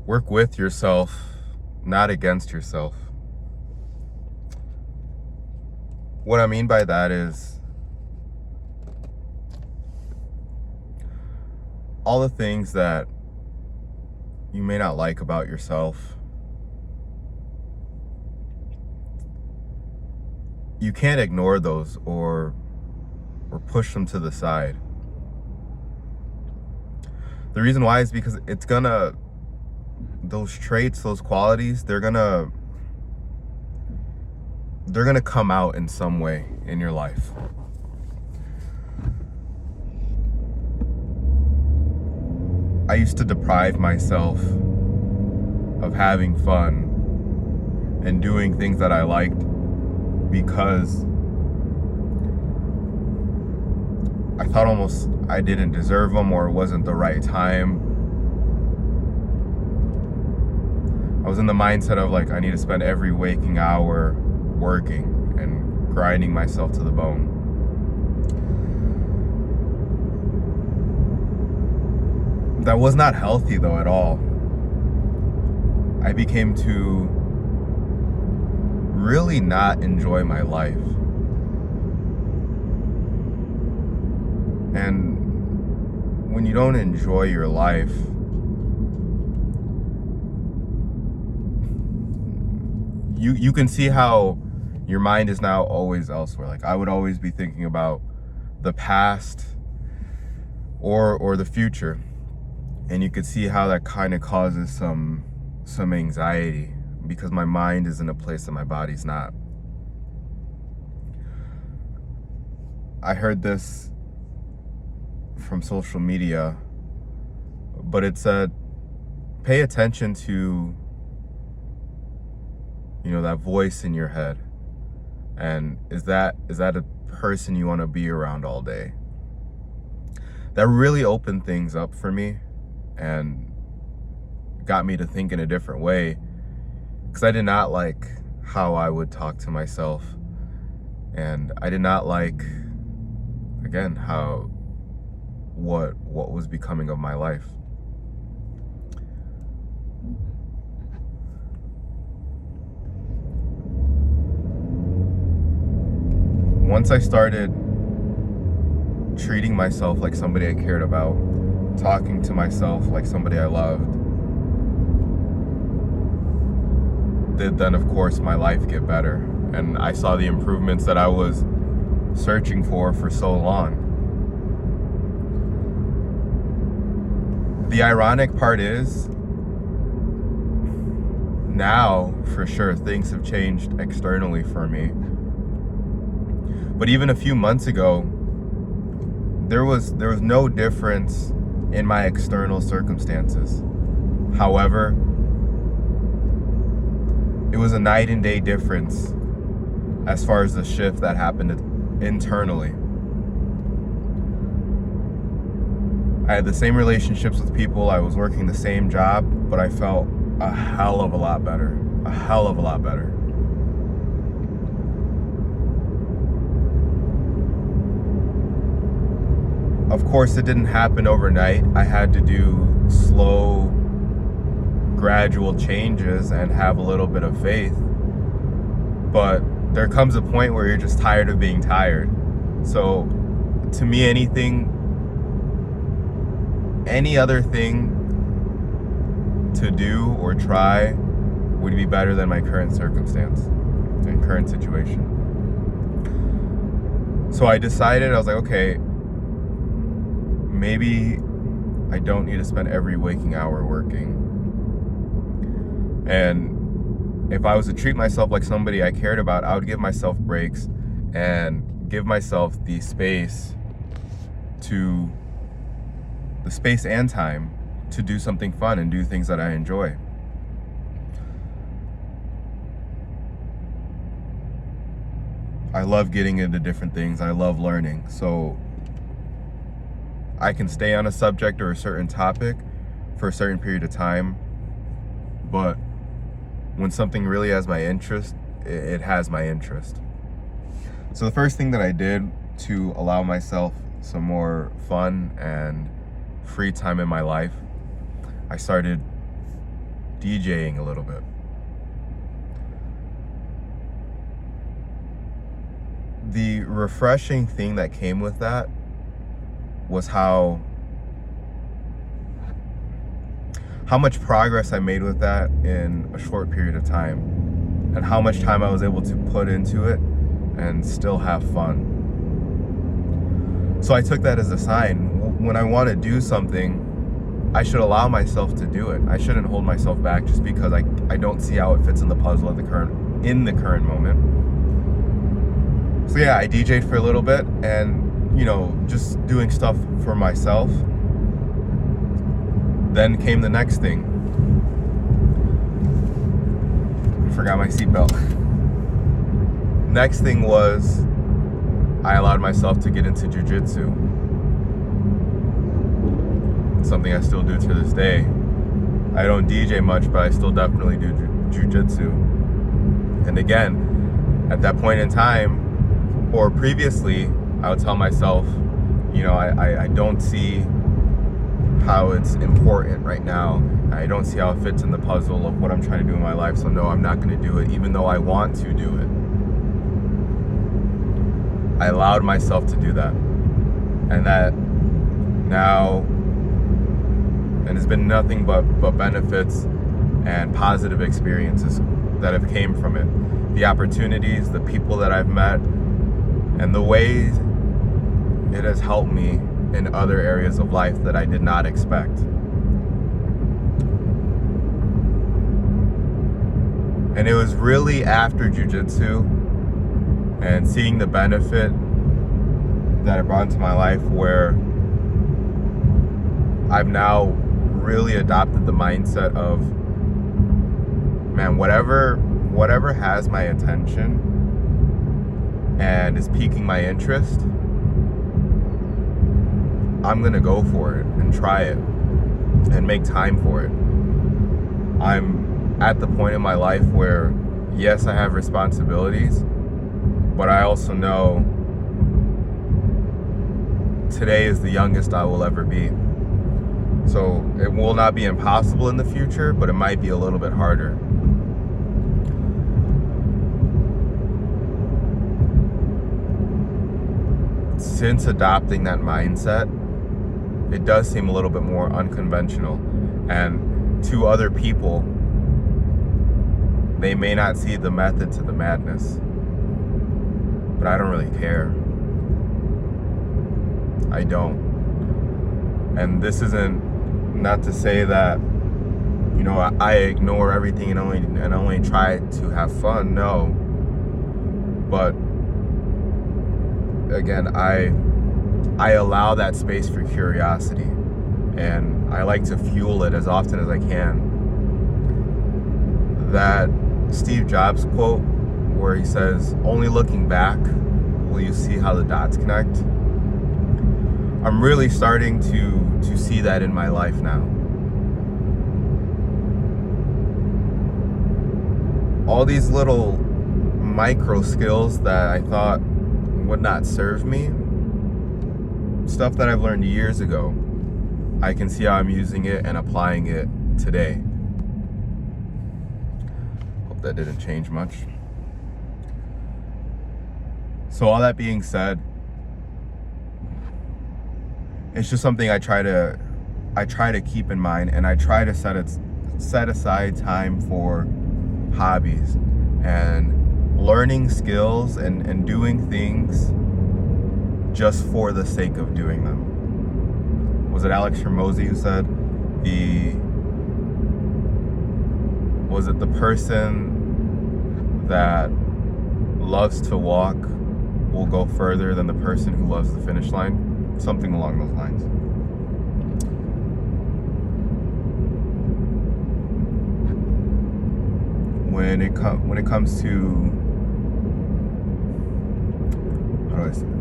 Work with yourself, not against yourself. What I mean by that is all the things that you may not like about yourself, you can't ignore those or push them to the side. The reason why is because those traits, those qualities, they're gonna come out in some way in your life. I used to deprive myself of having fun and doing things that I liked because I thought almost I didn't deserve them or it wasn't the right time. I was in the mindset of like, I need to spend every waking hour working and grinding myself to the bone. That was not healthy though at all. I became to really not enjoy my life. And when you don't enjoy your life, you can see how your mind is now always elsewhere. Like I would always be thinking about the past or the future. And you could see how that kind of causes some anxiety because my mind is in a place that my body's not. I heard this from social media, but it said, pay attention to, that voice in your head. And is that a person you want to be around all day? That really opened things up for me and got me to think in a different way, because I did not like how I would talk to myself, and I did not like, again, what was becoming of my life. Once I started treating myself like somebody I cared about, talking to myself like somebody I loved, did then of course my life get better, and I saw the improvements that I was searching for so long. The ironic part is, now for sure things have changed externally for me, but even a few months ago there was no difference in my external circumstances. However, it was a night and day difference as far as the shift that happened internally. I had the same relationships with people, I was working the same job, but I felt a hell of a lot better. A hell of a lot better. Of course, it didn't happen overnight. I had to do slow, gradual changes and have a little bit of faith. But there comes a point where you're just tired of being tired. So, to me, any other thing to do or try would be better than my current circumstance and current situation. So I decided, I was like, okay, maybe I don't need to spend every waking hour working. And if I was to treat myself like somebody I cared about, I would give myself breaks and give myself the space and time to do something fun and do things that I enjoy. I love getting into different things. I love learning. So I can stay on a subject or a certain topic for a certain period of time, but when something really has my interest, it has my interest. So the first thing that I did to allow myself some more fun and free time in my life, I started DJing a little bit. The refreshing thing that came with that was how much progress I made with that in a short period of time, and how much time I was able to put into it and still have fun. So I took that as a sign. When I want to do something, I should allow myself to do it. I shouldn't hold myself back just because I don't see how it fits in the puzzle in the current moment. So yeah, I DJ'd for a little bit, and just doing stuff for myself. Then came the next thing. I forgot my seatbelt. Next thing was I allowed myself to get into jiu-jitsu. It's something I still do to this day. I don't DJ much, but I still definitely do jiu-jitsu. And again, at that point in time, or previously, I would tell myself, I don't see how it's important right now. I don't see how it fits in the puzzle of what I'm trying to do in my life, so no, I'm not going to do it, even though I want to do it. I allowed myself to do that. And that now, and it's been nothing but benefits and positive experiences that have came from it. The opportunities, the people that I've met, and the ways it has helped me in other areas of life that I did not expect. And it was really after jiu-jitsu and seeing the benefit that it brought into my life where I've now really adopted the mindset of, man, whatever has my attention and is piquing my interest, I'm gonna go for it and try it and make time for it. I'm at the point in my life where, yes, I have responsibilities, but I also know today is the youngest I will ever be. So it will not be impossible in the future, but it might be a little bit harder. Since adopting that mindset, it does seem a little bit more unconventional. And to other people, they may not see the method to the madness. But I don't really care. I don't. And this isn't not to say that, I ignore everything and only try to have fun. No. But again, I allow that space for curiosity, and I like to fuel it as often as I can. That Steve Jobs quote where he says, "Only looking back will you see how the dots connect." I'm really starting to see that in my life now. All these little micro skills that I thought would not serve me, stuff that I've learned years ago, I can see how I'm using it and applying it today. Hope that didn't change much. So all that being said, it's just something I try to keep in mind, and I try to set aside time for hobbies and learning skills and doing things just for the sake of doing them. Was it Alex Hormozy who said the person that loves to walk will go further than the person who loves the finish line? Something along those lines. When it comes to, how do I say it?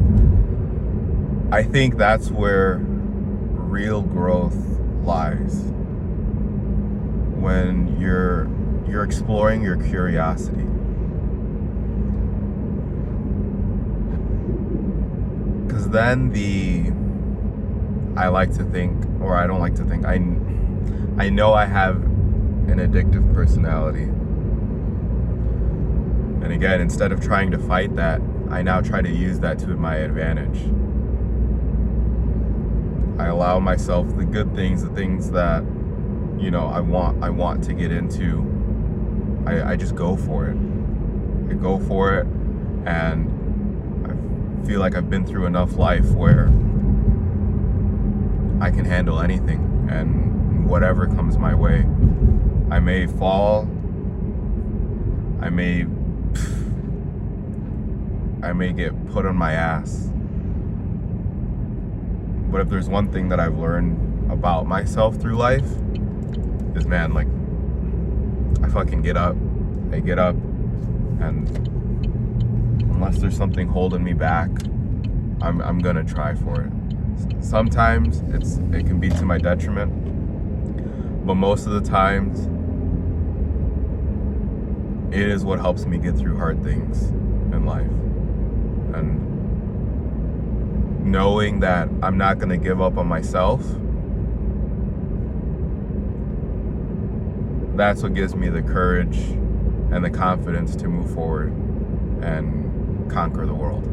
I think that's where real growth lies. When you're exploring your curiosity. Because then I like to think, or I don't like to think, I know I have an addictive personality. And again, instead of trying to fight that, I now try to use that to my advantage. I allow myself the good things, the things that, I want to get into. I just go for it. I go for it, and I feel like I've been through enough life where I can handle anything and whatever comes my way. I may fall, I may get put on my ass. But if there's one thing that I've learned about myself through life is, man, like, I fucking get up. I get up, and unless there's something holding me back, I'm gonna try for it. Sometimes it can be to my detriment, but most of the times it is what helps me get through hard things in life. And knowing that I'm not gonna give up on myself, that's what gives me the courage and the confidence to move forward and conquer the world.